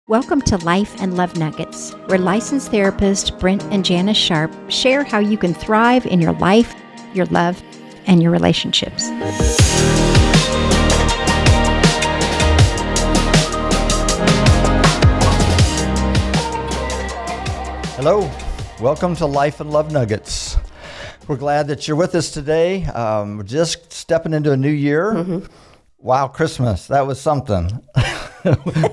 Welcome to Life and Love Nuggets, where licensed therapist Brent and Janis Sharp share how you can thrive in your life, your love, and your relationships. Hello, welcome to Life and Love Nuggets. We're glad that you're with us today. We're just stepping into a new year. Mm-hmm. Wow, Christmas, that was something.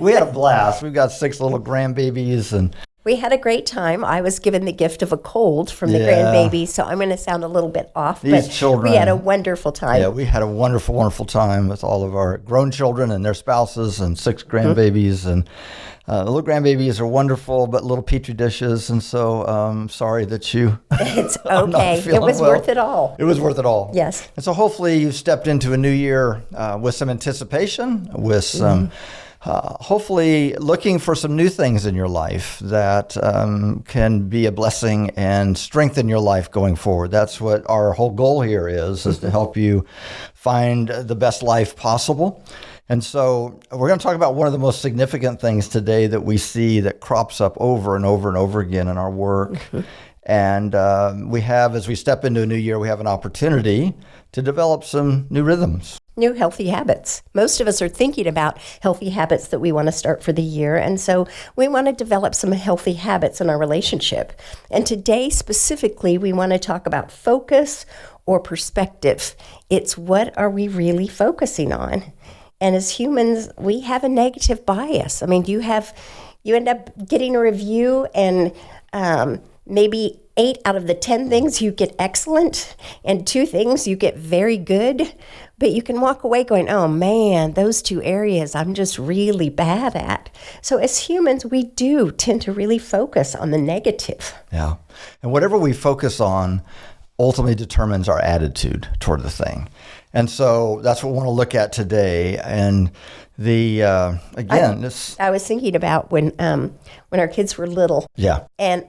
We had a blast. We've got 6 little grandbabies and we had a great time. I was given the gift of a cold from the grandbaby, so I'm going to sound a little bit off. These children, we had a wonderful time. Yeah, we had a wonderful, wonderful time with all of our grown children and their spouses and 6 grandbabies. Mm-hmm. And the little grandbabies are wonderful, but little petri dishes. And so I'm sorry that you It's okay. It was worth it all. It was worth it all. Yes. And so hopefully you stepped into a new year with some anticipation, with some... hopefully looking for some new things in your life that can be a blessing and strengthen your life going forward. That's what our whole goal here is to help you find the best life possible. And so we're going to talk about one of the most significant things today that we see that crops up over and over and over again in our work. Mm-hmm. And we have, as we step into a new year, we have an opportunity to develop some new rhythms. New healthy habits. Most of us are thinking about healthy habits that we want to start for the year. And so we want to develop some healthy habits in our relationship. And today specifically, we want to talk about focus or perspective. It's what are we really focusing on? And as humans, we have a negative bias. I mean, you end up getting a review and maybe 8 out of the 10 things you get excellent and 2 things you get very good. But you can walk away going, oh man, those 2 areas I'm just really bad at. So as humans, we do tend to really focus on the negative. Yeah. And whatever we focus on ultimately determines our attitude toward the thing. And so that's what we want to look at today. And I was thinking about when our kids were little. Yeah. And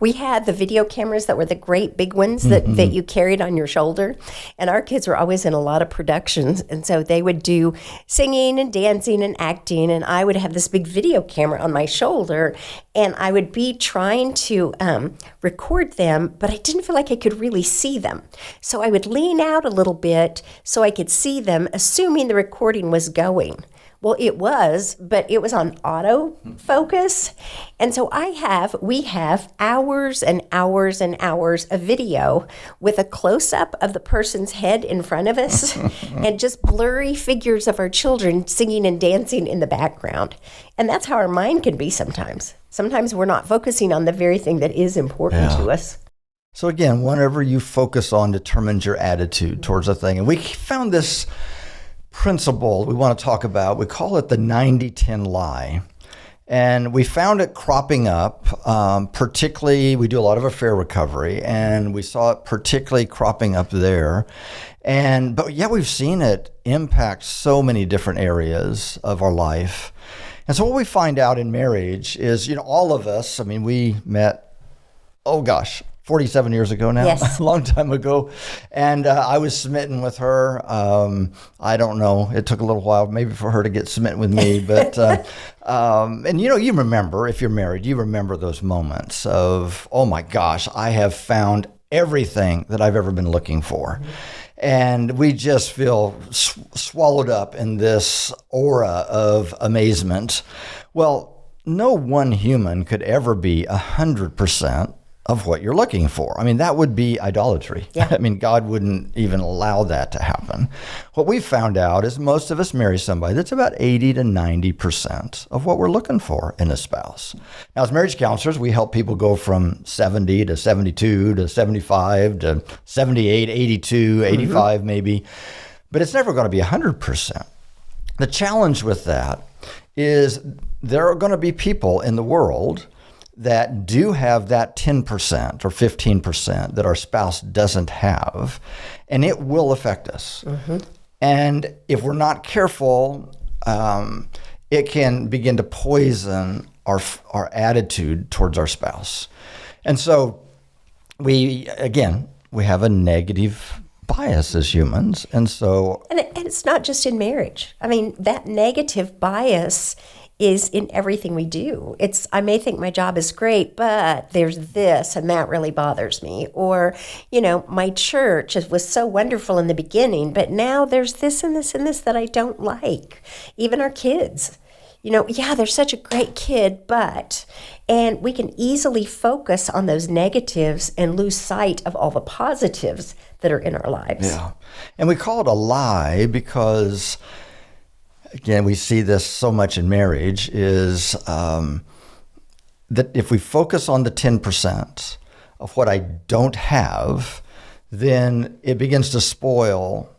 we had the video cameras that were the great big ones that you carried on your shoulder. And our kids were always in a lot of productions. And so they would do singing and dancing and acting. And I would have this big video camera on my shoulder. And I would be trying to record them, but I didn't feel like I could really see them. So I would lean out a little bit so I could see them, assuming the recording was going. Well, it was, but it was on auto focus. And so we have hours and hours and hours of video with a close-up of the person's head in front of us and just blurry figures of our children singing and dancing in the background. And that's how our mind can be sometimes. Sometimes we're not focusing on the very thing that is important to us. So again, whatever you focus on determines your attitude towards a thing. And we found this principle we want to talk about. We call it the 90-10 lie. And we found it cropping up, particularly, we do a lot of affair recovery, and we saw it particularly cropping up there. But yet we've seen it impact so many different areas of our life. And so what we find out in marriage is, all of us, we met, 47 years ago now, yes. A long time ago. And I was smitten with her. I don't know. It took a little while maybe for her to get smitten with me. But, and you remember, if you're married, you remember those moments of, oh my gosh, I have found everything that I've ever been looking for. Mm-hmm. And we just feel swallowed up in this aura of amazement. Well, no one human could ever be 100% of what you're looking for. That would be idolatry. Yeah. God wouldn't even allow that to happen. What we found out is most of us marry somebody that's about 80 to 90% of what we're looking for in a spouse. Now, as marriage counselors, we help people go from 70 to 72 to 75 to 78, 82, 85 maybe. But it's never going to be 100%. The challenge with that is there are going to be people in the world that do have that 10% or 15% that our spouse doesn't have, and it will affect us. Mm-hmm. And if we're not careful, it can begin to poison our attitude towards our spouse. And so we have a negative bias as humans. And so... And it's not just in marriage. That negative bias is in everything we do. I may think my job is great, but there's this and that really bothers me. Or, my church was so wonderful in the beginning, but now there's this and this and this that I don't like. Even our kids. They're such a great kid, and we can easily focus on those negatives and lose sight of all the positives that are in our lives. Yeah. And we call it a lie because, again, we see this so much in marriage, is that if we focus on the 10% of what I don't have, then it begins to spoil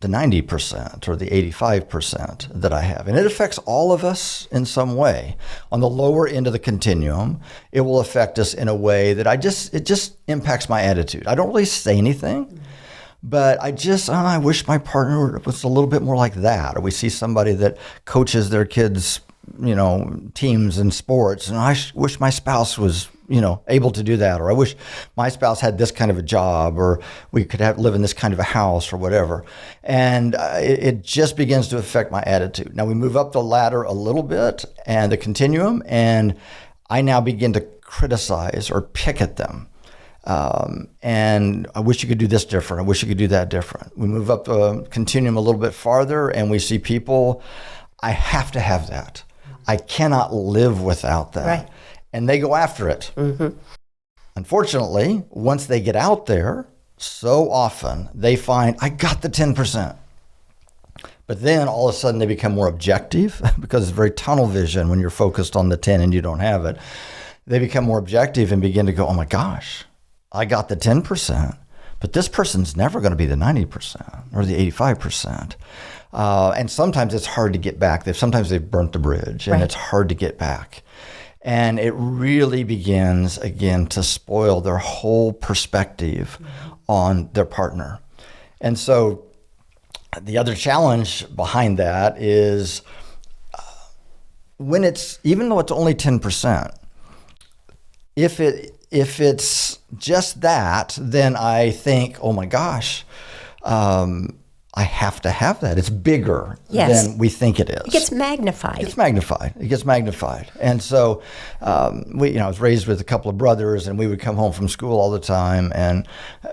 the 90% or the 85% that I have. And it affects all of us in some way. On the lower end of the continuum, it will affect us in a way that it just impacts my attitude. I don't really say anything, but I wish my partner was a little bit more like that. Or we see somebody that coaches their kids, teams in sports, and I wish my spouse was able to do that, or I wish my spouse had this kind of a job, or we could live in this kind of a house, or whatever. And it just begins to affect my attitude. Now we move up the ladder a little bit and the continuum, and I now begin to criticize or pick at them. And I wish you could do this different. I wish you could do that different. We move up the continuum a little bit farther, and we see people, I have to have that. I cannot live without that. Right. And they go after it. Mm-hmm. Unfortunately, once they get out there, so often they find, I got the 10%. But then all of a sudden they become more objective because it's very tunnel vision when you're focused on the 10 and you don't have it. They become more objective and begin to go, oh my gosh, I got the 10%, but this person's never going to be the 90% or the 85%. And sometimes it's hard to get back. Sometimes they've burnt the bridge, and it's hard to get back. And it really begins, again, to spoil their whole perspective on their partner. And so the other challenge behind that is even though it's only 10%, if it's just that, then I think, oh my gosh, I have to have that. It's bigger than we think it is. It gets magnified. It gets magnified. And so I was raised with a couple of brothers, and we would come home from school all the time. And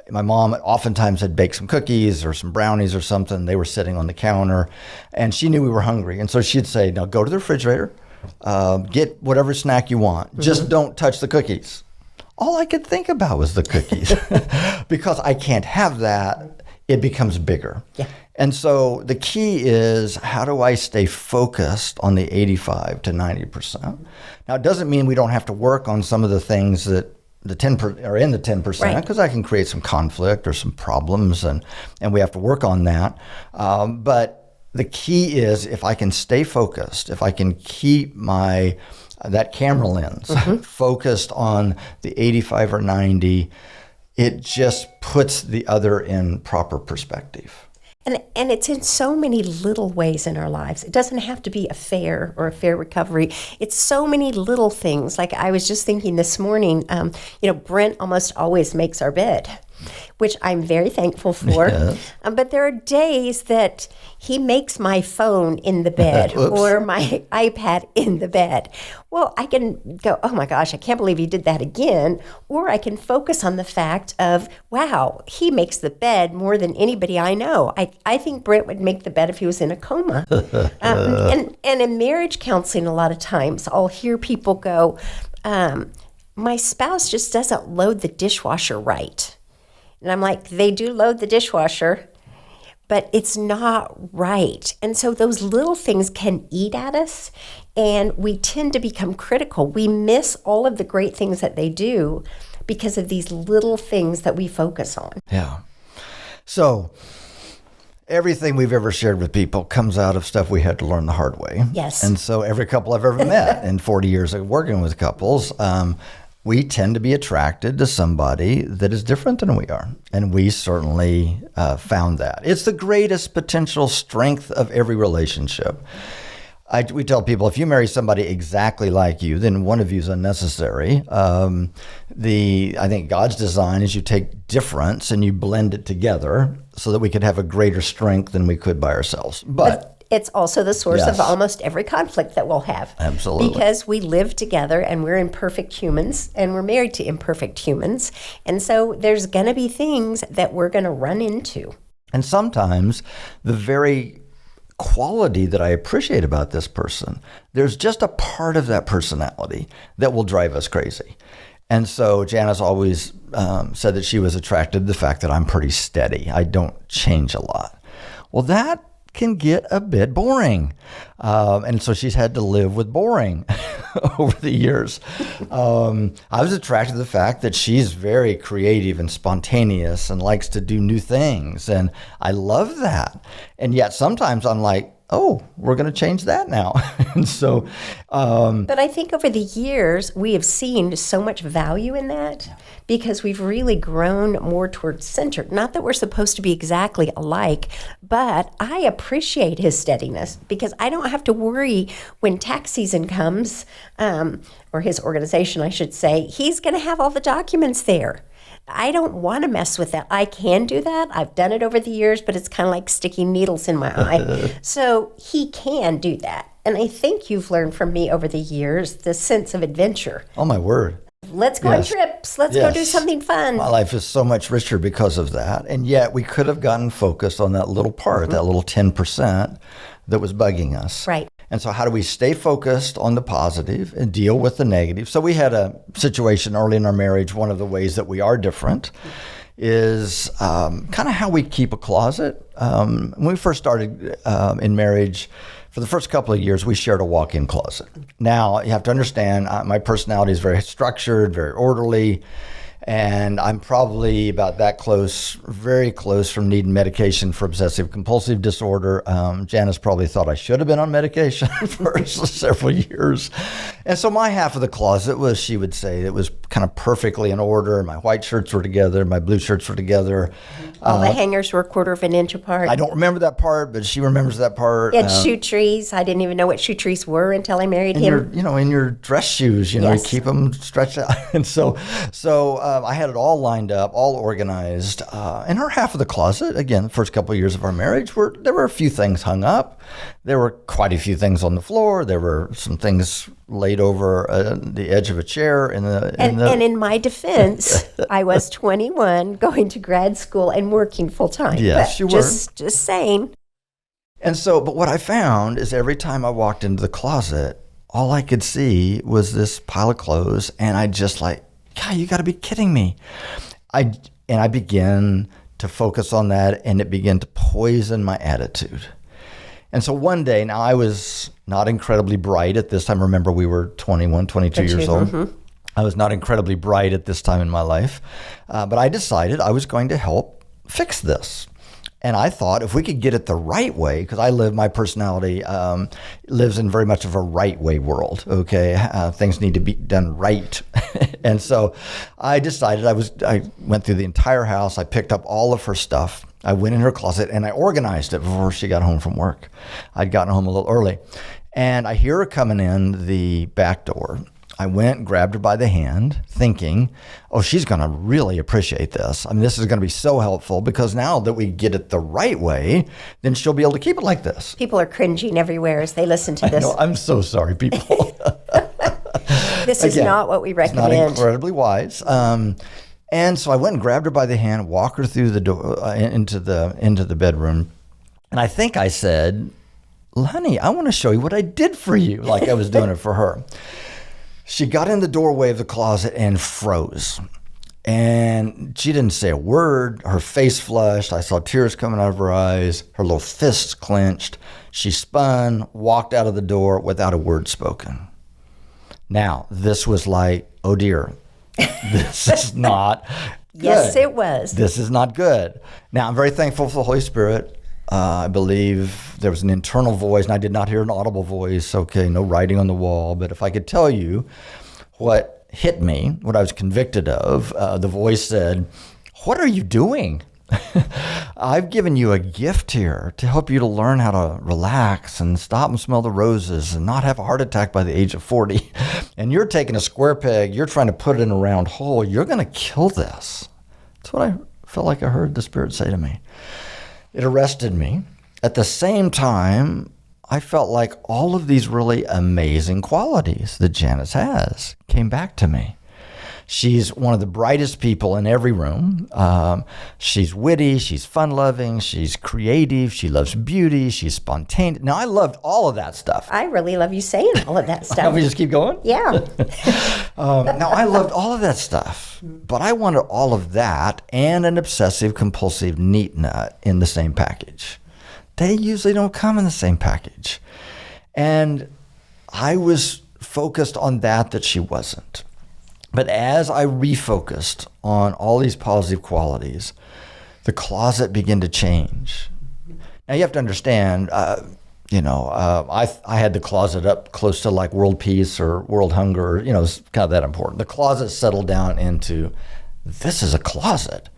my mom oftentimes had baked some cookies or some brownies or something. They were sitting on the counter, and she knew we were hungry. And so she'd say, now go to the refrigerator, get whatever snack you want. Mm-hmm. Just don't touch the cookies. All I could think about was the cookies. Because I can't have that. It becomes bigger. Yeah. And so the key is, how do I stay focused on the 85 to 90%? Now, it doesn't mean we don't have to work on some of the things that the 10% are in the 10%, because I can create some conflict or some problems, and we have to work on that. But the key is, if I can stay focused, if I can keep that camera lens focused on the 85 or 90, it just puts the other in proper perspective. And it's in so many little ways in our lives. It doesn't have to be a fair or a fair recovery. It's so many little things. Like I was just thinking this morning, Brent almost always makes our bed, which I'm very thankful for. Yes. But there are days that he makes my phone in the bed or my iPad in the bed. Well, I can go, oh my gosh, I can't believe he did that again. Or I can focus on the fact of, wow, he makes the bed more than anybody I know. I think Brent would make the bed if he was in a coma. And in marriage counseling, a lot of times I'll hear people go, my spouse just doesn't load the dishwasher right. And I'm like, they do load the dishwasher, but it's not right. And so those little things can eat at us, and we tend to become critical. We miss all of the great things that they do because of these little things that we focus on. Yeah. So everything we've ever shared with people comes out of stuff we had to learn the hard way. Yes. And so every couple I've ever met in 40 years of working with couples, we tend to be attracted to somebody that is different than we are. And we certainly found that. It's the greatest potential strength of every relationship. We tell people, if you marry somebody exactly like you, then one of you is unnecessary. I think God's design is you take difference and you blend it together so that we could have a greater strength than we could by ourselves. But It's also the source Yes. of almost every conflict that we'll have. Absolutely. Because we live together and we're imperfect humans and we're married to imperfect humans. And so there's going to be things that we're going to run into. And sometimes the very quality that I appreciate about this person, there's just a part of that personality that will drive us crazy. And so Janice always said that she was attracted to the fact that I'm pretty steady. I don't change a lot. Well, that can get a bit boring. And so she's had to live with boring over the years. I was attracted to the fact that she's very creative and spontaneous and likes to do new things. And I love that. And yet sometimes I'm like, oh, we're going to change that now. And so, But I think over the years, we have seen so much value in that because we've really grown more towards center. Not that we're supposed to be exactly alike, but I appreciate his steadiness because I don't have to worry when tax season comes, or his organization, I should say, he's going to have all the documents there. I don't want to mess with that. I can do that. I've done it over the years, but it's kind of like sticking needles in my eye. So he can do that. And I think you've learned from me over the years the sense of adventure. oh my word. Let's go Yes. on trips. Let's go do Yes. something fun. My life is so much richer because of that. And yet we could have gotten focused on that little part, that little 10% that was bugging us. Right. And so how do we stay focused on the positive and deal with the negative? So we had a situation early in our marriage. One of the ways that we are different is kind of how we keep a closet. When we first started in marriage, for the first couple of years, we shared a walk-in closet. Now, you have to understand, my personality is very structured, very orderly, and I'm probably about that close, very close from needing medication for obsessive compulsive disorder. Janice probably thought I should have been on medication for several years. And so my half of the closet was, she would say, it was kind of perfectly in order. My white shirts were together, my blue shirts were together. All the hangers were a quarter of an inch apart. I don't remember that part, but she remembers that part. He had shoe trees. I didn't even know what shoe trees were until I married him. In your dress shoes, you Yes. keep them stretched out. And so I had it all lined up, all organized. In her half of the closet, again, the first couple of years of our marriage, there were a few things hung up. There were quite a few things on the floor. There were some things laid over the edge of a chair. And in my defense, I was 21, going to grad school and working full time. Yes, you were. Just saying. And so, but what I found is every time I walked into the closet, all I could see was this pile of clothes, and I just like, God, you got to be kidding me. I began to focus on that, and it began to poison my attitude. And so one day, now I was not incredibly bright at this time. Remember, we were 21, 22 years old. Mm-hmm. I was not incredibly bright at this time in my life, but I decided I was going to help fix this. And I thought if we could get it the right way, because my personality lives in very much of a right way world, okay? Things need to be done right. And so I decided I went through the entire house. I picked up all of her stuff. I went in her closet and I organized it before she got home from work. I'd gotten home a little early. And I hear her coming in the back door. I went and grabbed her by the hand, thinking, oh, she's going to really appreciate this. I mean, this is going to be so helpful because now that we get it the right way, then she'll be able to keep it like this. People are cringing everywhere as they listen to this. No, I'm so sorry, people. This is not what we recommend. It's not incredibly wise. And so I went and grabbed her by the hand, walked her through the door into the bedroom, and I think I said, honey, I want to show you what I did for you, like I was doing it for her. She got in the doorway of the closet and froze. And she didn't say a word. Her face flushed. I saw tears coming out of her eyes. Her little fists clenched. She spun, walked out of the door without a word spoken. Now, this was like, oh dear, this is not good. Yes, it was. This is not good. Now, I'm very thankful for the Holy Spirit. I believe there was an internal voice, and I did not hear an audible voice. Okay, no writing on the wall. But if I could tell you what hit me, what I was convicted of, the voice said, what are you doing? I've given you a gift here to help you to learn how to relax and stop and smell the roses and not have a heart attack by the age of 40. And you're taking a square peg, you're trying to put it in a round hole. You're going to kill this. That's what I felt like I heard the Spirit say to me. It arrested me. At the same time, I felt like all of these really amazing qualities that Janis has came back to me. She's one of the brightest people in every room. She's witty, she's fun-loving, she's creative, she loves beauty, she's spontaneous. Now, I loved all of that stuff. I really love you saying all of that stuff. We just keep going? Yeah. Now, I loved all of that stuff, but I wanted all of that and an obsessive-compulsive neat nut in the same package. They usually don't come in the same package. And I was focused on that she wasn't. But as I refocused on all these positive qualities, the closet began to change. Now you have to understand, I had the closet up close to like world peace or world hunger, it's kind of that important. The closet settled down into, this is a closet.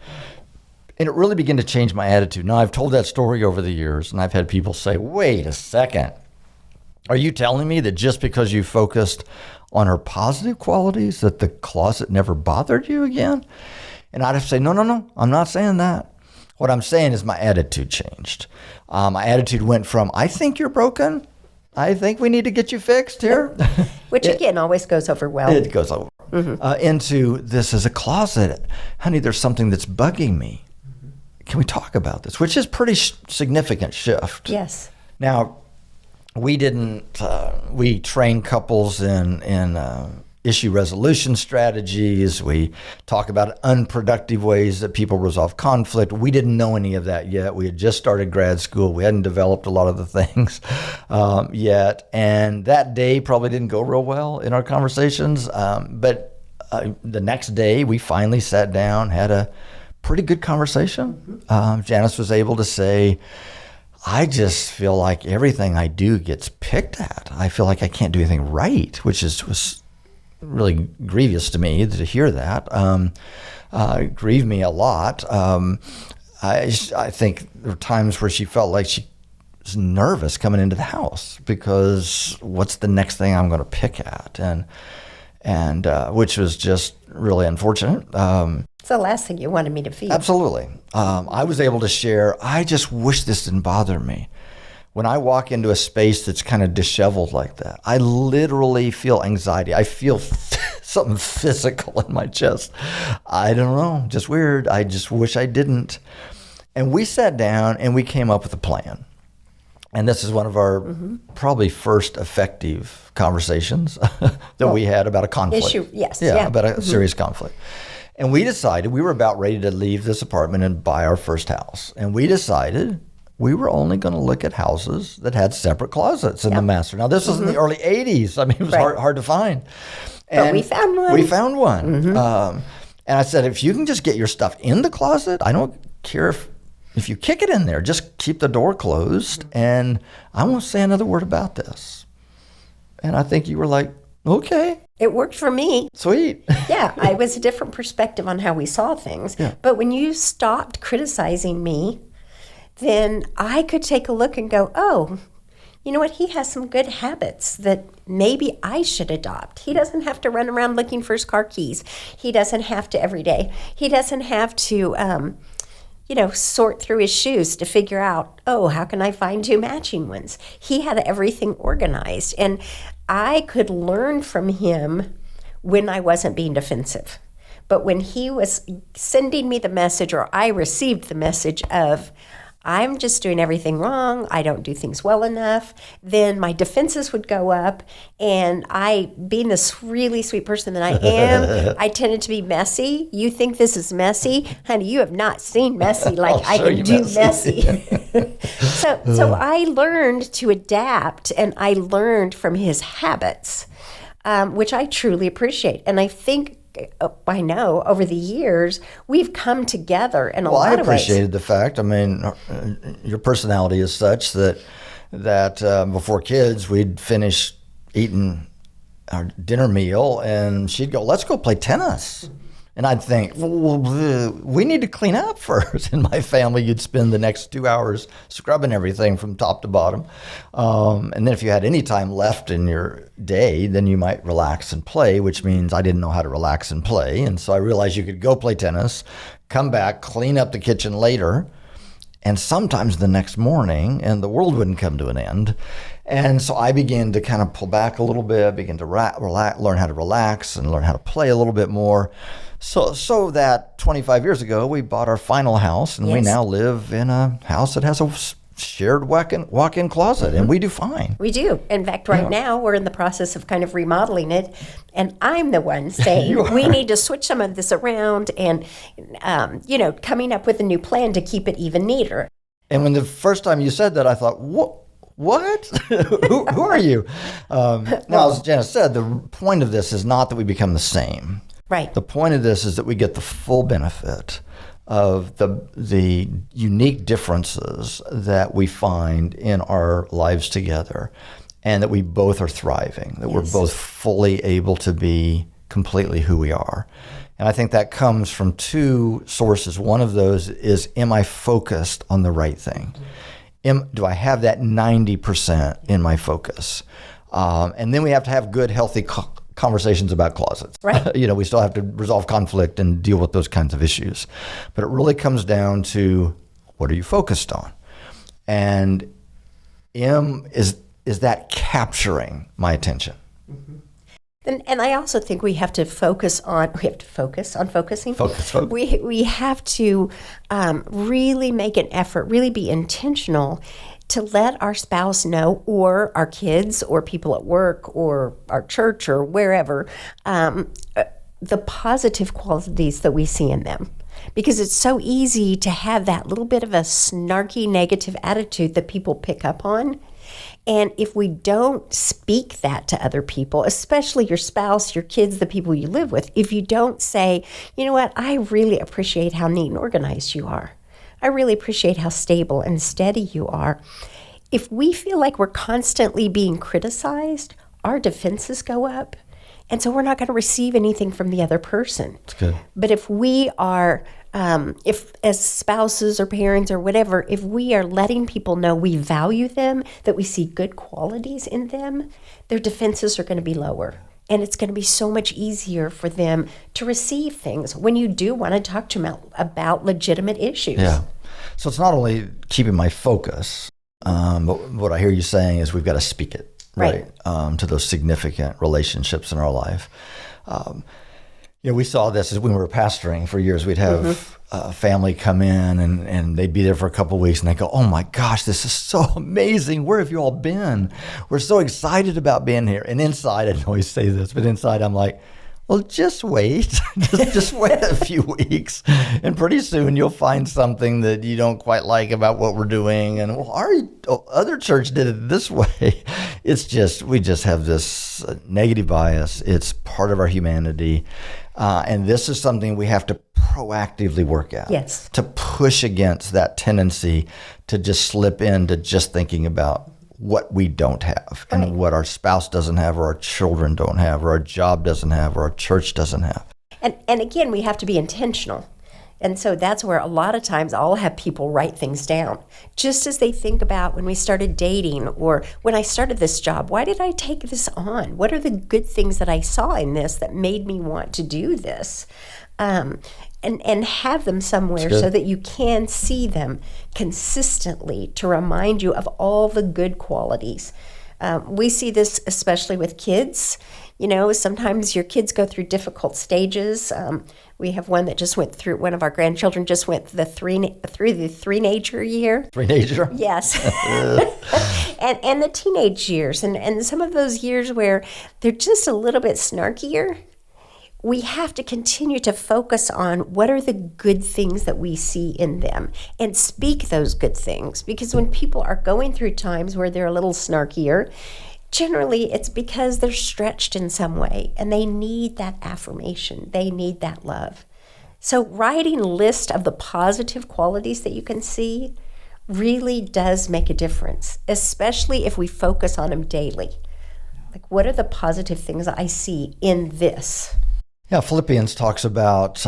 And it really began to change my attitude. Now I've told that story over the years, and I've had people say, wait a second. Are you telling me that just because you focused on her positive qualities that the closet never bothered you again? And I'd have to say, no, I'm not saying that. What I'm saying is my attitude changed. My attitude went from, I think you're broken. I think we need to get you fixed here. Which again always goes over well. It goes over. Into, this is a closet. Honey, there's something that's bugging me. Can we talk about this? Which is pretty significant shift. Yes. Now, we didn't, we train couples in issue resolution strategies. We talk about unproductive ways that people resolve conflict. We didn't know any of that yet. We had just started grad school. We hadn't developed a lot of the things yet. And that day probably didn't go real well in our conversations. But the next day, we finally sat down, had a pretty good conversation. Janis was able to say, I just feel like everything I do gets picked at. I feel like I can't do anything right, which was really grievous to me to hear that. It grieved me a lot. I think there were times where she felt like she was nervous coming into the house because what's the next thing I'm going to pick at? And which was just really unfortunate. It's the last thing you wanted me to feel. Absolutely. I was able to share, I just wish this didn't bother me. When I walk into a space that's kind of disheveled like that, I literally feel anxiety. I feel something physical in my chest. I don't know, just weird. I just wish I didn't. And we sat down and we came up with a plan. And this is one of our probably first effective conversations that we had about a conflict. Issue, yes. Yeah, about a serious conflict. And we decided, we were about ready to leave this apartment and buy our first house. And we decided we were only going to look at houses that had separate closets in the master. Now, this was in the early 80s. I mean, it was hard to find. And but we found one. We found one. And I said, if you can just get your stuff in the closet, I don't care if you kick it in there, just keep the door closed, and I won't say another word about this. And I think you were like, okay. It worked for me. Sweet. Yeah, it was a different perspective on how we saw things. Yeah. But when you stopped criticizing me, then I could take a look and go, oh, you know what? He has some good habits that maybe I should adopt. He doesn't have to run around looking for his car keys. He doesn't have to every day. He doesn't have to, sort through his shoes to figure out, oh, how can I find two matching ones? He had everything organized. And I could learn from him when I wasn't being defensive. But when he was sending me the message, or I received the message of, I'm just doing everything wrong, I don't do things well enough, then my defenses would go up. And I, being this really sweet person that I am, I tended to be messy. You think this is messy? Honey, you have not seen messy like I can do messy. So I learned to adapt, and I learned from his habits, which I truly appreciate. And I think, I know over the years we've come together in a lot of ways. Well, I appreciated the fact. I mean, your personality is such that before kids, we'd finish eating our dinner meal, and she'd go, "Let's go play tennis." And I'd think, well, we need to clean up first. In my family, you'd spend the next 2 hours scrubbing everything from top to bottom. And then if you had any time left in your day, then you might relax and play, which means I didn't know how to relax and play. And so I realized you could go play tennis, come back, clean up the kitchen later, and sometimes the next morning, and the world wouldn't come to an end. And so I began to kind of pull back a little bit, begin to learn how to relax and learn how to play a little bit more. So that 25 years ago, we bought our final house, and we now live in a house that has a shared walk-in closet, and we do fine. We do. In fact, right now, we're in the process of kind of remodeling it, and I'm the one saying we need to switch some of this around and, coming up with a new plan to keep it even neater. And when the first time you said that, I thought, what? who are you? Now, as Janice said, the point of this is not that we become the same. Right. The point of this is that we get the full benefit of the unique differences that we find in our lives together, and that we both are thriving, that we're both fully able to be completely who we are. And I think that comes from two sources. One of those is, am I focused on the right thing? Do I have that 90% in my focus? And then we have to have good, healthy conversations about closets. Right. We still have to resolve conflict and deal with those kinds of issues. But it really comes down to, what are you focused on? And is that capturing my attention? Mm-hmm. And I also think we have to focus on focusing. Focus. We have to really make an effort, really be intentional to let our spouse know, or our kids, or people at work, or our church, or wherever, the positive qualities that we see in them. Because it's so easy to have that little bit of a snarky, negative attitude that people pick up on. And if we don't speak that to other people, especially your spouse, your kids, the people you live with, if you don't say, you know what, I really appreciate how neat and organized you are. I really appreciate how stable and steady you are. If we feel like we're constantly being criticized, our defenses go up. And so we're not going to receive anything from the other person. That's good. But if we are, if as spouses or parents or whatever, if we are letting people know we value them, that we see good qualities in them, their defenses are going to be lower. And it's going to be so much easier for them to receive things when you do want to talk to them about legitimate issues. Yeah. So it's not only keeping my focus, but what I hear you saying is we've got to speak it, right? To those significant relationships in our life. We saw this as when we were pastoring for years. We'd have a family come in and they'd be there for a couple of weeks, and they go, oh my gosh, this is so amazing. Where have you all been? We're so excited about being here. And inside, I don't always say this, but inside I'm like, well, just wait. just wait a few weeks, and pretty soon you'll find something that you don't quite like about what we're doing. And well, our other church did it this way. We just have this negative bias. It's part of our humanity. And this is something we have to proactively work at. Yes. To push against that tendency to just slip into just thinking about what we don't have, and what our spouse doesn't have, or our children don't have, or our job doesn't have, or our church doesn't have. And again, we have to be intentional. And so that's where a lot of times I'll have people write things down, just as they think about when we started dating, or when I started this job. Why did I take this on? What are the good things that I saw in this that made me want to do this? And have them somewhere so that you can see them consistently to remind you of all the good qualities. We see this especially with kids. Sometimes your kids go through difficult stages. We have one that just went through, one of our grandchildren just went through the three-nager year. Three-nager? Yes. and the teenage years. And some of those years where they're just a little bit snarkier. We have to continue to focus on what are the good things that we see in them and speak those good things. Because when people are going through times where they're a little snarkier, generally it's because they're stretched in some way and they need that affirmation. They need that love. So writing a list of the positive qualities that you can see really does make a difference, especially if we focus on them daily. Like, what are the positive things I see in this? Yeah, Philippians talks about,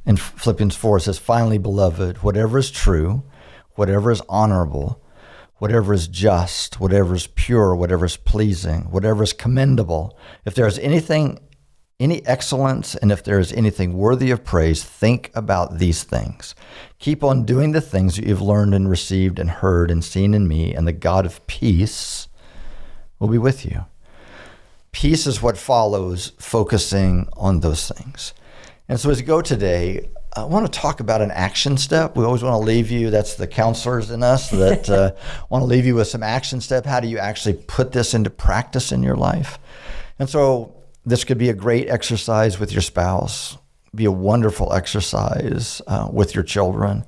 in Philippians 4, it says, finally, beloved, whatever is true, whatever is honorable, whatever is just, whatever is pure, whatever is pleasing, whatever is commendable, if there is any excellence, and if there is anything worthy of praise, think about these things. Keep on doing the things that you've learned and received and heard and seen in me, and the God of peace will be with you. Peace is what follows focusing on those things. And so as you go today, I want to talk about an action step. We always want to leave you, that's the counselors in us that want to leave you with some action step. How do you actually put this into practice in your life? And so this could be a great exercise with your spouse, be a wonderful exercise with your children.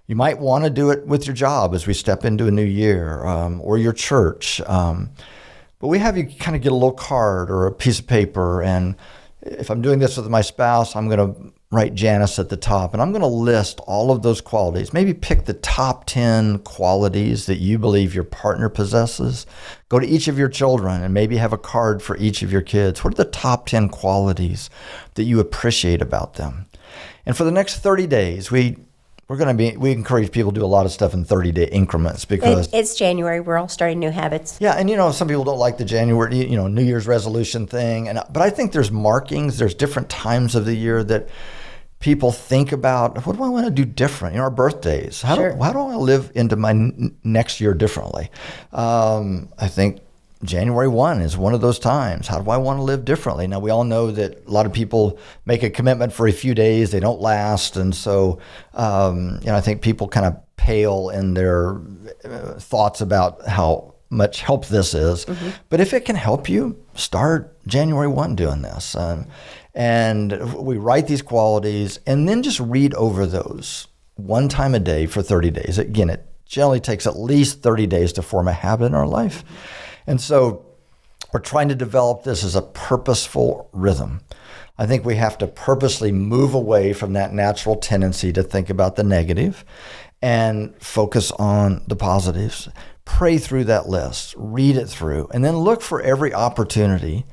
You might want to do it with your job as we step into a new year, or your church. But we have you kind of get a little card or a piece of paper, and if I'm doing this with my spouse, I'm going to write Janis at the top, and I'm going to list all of those qualities. Maybe pick the top 10 qualities that you believe your partner possesses. Go to each of your children and maybe have a card for each of your kids. What are the top 10 qualities that you appreciate about them? And for the next 30 days, we encourage people to do a lot of stuff in 30-day increments because it's January. We're all starting new habits. Yeah, and some people don't like the January, New Year's resolution thing, but I think there's markings, there's different times of the year that people think about, what do I want to do different? Our birthdays. How do I want to live into my next year differently? I think January 1 is one of those times. How do I want to live differently? Now, we all know that a lot of people make a commitment for a few days. They don't last. And so, I think people kind of pale in their thoughts about how much help this is. Mm-hmm. But if it can help you, start January 1 doing this. And we write these qualities and then just read over those one time a day for 30 days. Again, it generally takes at least 30 days to form a habit in our life. And so we're trying to develop this as a purposeful rhythm. I think we have to purposely move away from that natural tendency to think about the negative and focus on the positives. Pray through that list, read it through, and then look for every opportunity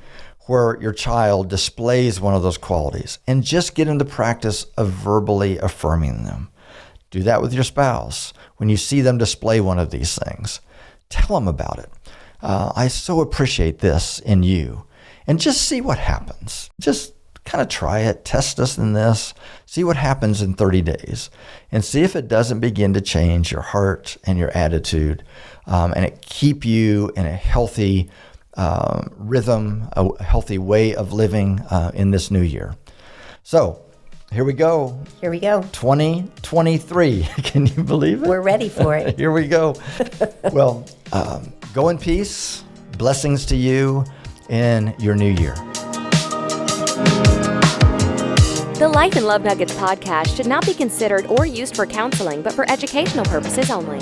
where your child displays one of those qualities and just get into practice of verbally affirming them. Do that with your spouse. When you see them display one of these things, tell them about it. I so appreciate this in you. And just see what happens. Just kind of try it, test us in this, see what happens in 30 days, and see if it doesn't begin to change your heart and your attitude, and it keep you in a healthy rhythm, a healthy way of living in this new year. So here we go. 2023. Can you believe it? We're ready for it. Here we go. Well, go in peace. Blessings to you in your new year. The Life and Love Nuggets podcast should not be considered or used for counseling, but for educational purposes only.